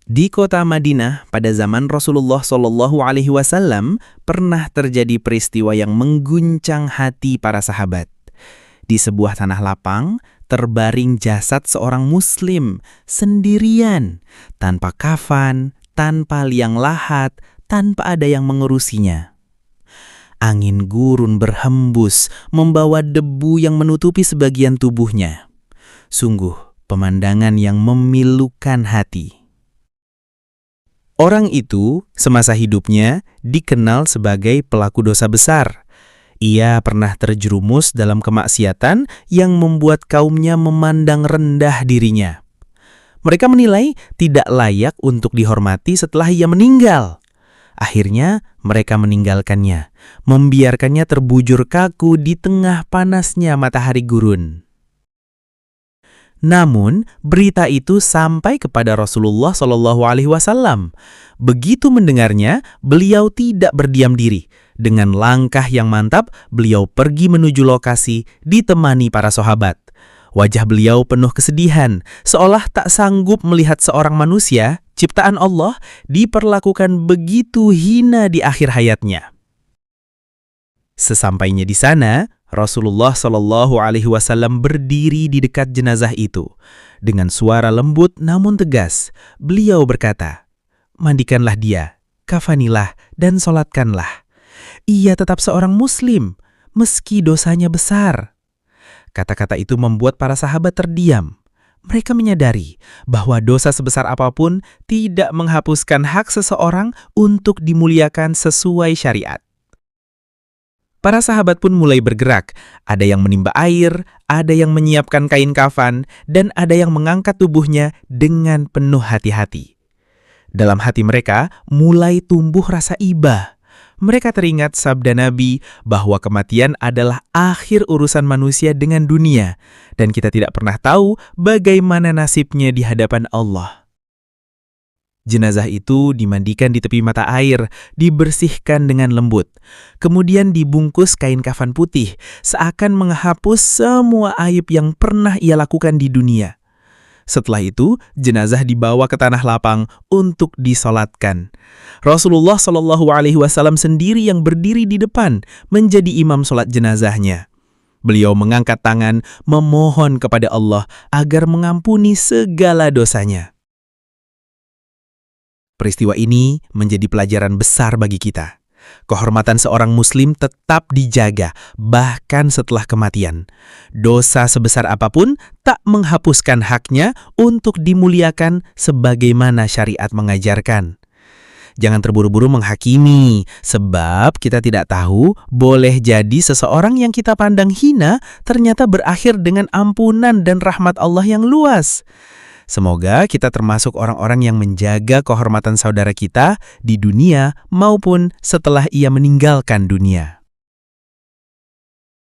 Di kota Madinah pada zaman Rasulullah SAW pernah terjadi peristiwa yang mengguncang hati para sahabat. Di sebuah tanah lapang, terbaring jasad seorang muslim sendirian, tanpa kafan, tanpa liang lahat, tanpa ada yang mengurusinya. Angin gurun berhembus, membawa debu yang menutupi sebagian tubuhnya. Sungguh, pemandangan yang memilukan hati. Orang itu, semasa hidupnya, dikenal sebagai pelaku dosa besar. Ia pernah terjerumus dalam kemaksiatan yang membuat kaumnya memandang rendah dirinya. Mereka menilai tidak layak untuk dihormati setelah ia meninggal. Akhirnya, mereka meninggalkannya, membiarkannya terbujur kaku di tengah panasnya matahari gurun. Namun, berita itu sampai kepada Rasulullah SAW. Begitu mendengarnya, beliau tidak berdiam diri. Dengan langkah yang mantap, beliau pergi menuju lokasi, ditemani para sahabat. Wajah beliau penuh kesedihan, seolah tak sanggup melihat seorang manusia, ciptaan Allah, diperlakukan begitu hina di akhir hayatnya. Sesampainya di sana, Rasulullah SAW berdiri di dekat jenazah itu. Dengan suara lembut namun tegas, beliau berkata, "Mandikanlah dia, kafanilah dan solatkanlah. Ia tetap seorang muslim, meski dosanya besar." Kata-kata itu membuat para sahabat terdiam. Mereka menyadari bahwa dosa sebesar apapun tidak menghapuskan hak seseorang untuk dimuliakan sesuai syariat. Para sahabat pun mulai bergerak, ada yang menimba air, ada yang menyiapkan kain kafan, dan ada yang mengangkat tubuhnya dengan penuh hati-hati. Dalam hati mereka mulai tumbuh rasa iba. Mereka teringat sabda Nabi bahwa kematian adalah akhir urusan manusia dengan dunia, dan kita tidak pernah tahu bagaimana nasibnya di hadapan Allah. Jenazah itu dimandikan di tepi mata air, dibersihkan dengan lembut. Kemudian dibungkus kain kafan putih, seakan menghapus semua aib yang pernah ia lakukan di dunia. Setelah itu, jenazah dibawa ke tanah lapang untuk disolatkan. Rasulullah SAW sendiri yang berdiri di depan menjadi imam solat jenazahnya. Beliau mengangkat tangan, memohon kepada Allah agar mengampuni segala dosanya. Peristiwa ini menjadi pelajaran besar bagi kita. Kehormatan seorang muslim tetap dijaga, bahkan setelah kematian. Dosa sebesar apapun tak menghapuskan haknya untuk dimuliakan sebagaimana syariat mengajarkan. Jangan terburu-buru menghakimi, sebab kita tidak tahu, boleh jadi seseorang yang kita pandang hina ternyata berakhir dengan ampunan dan rahmat Allah yang luas. Semoga kita termasuk orang-orang yang menjaga kehormatan saudara kita di dunia maupun setelah ia meninggalkan dunia.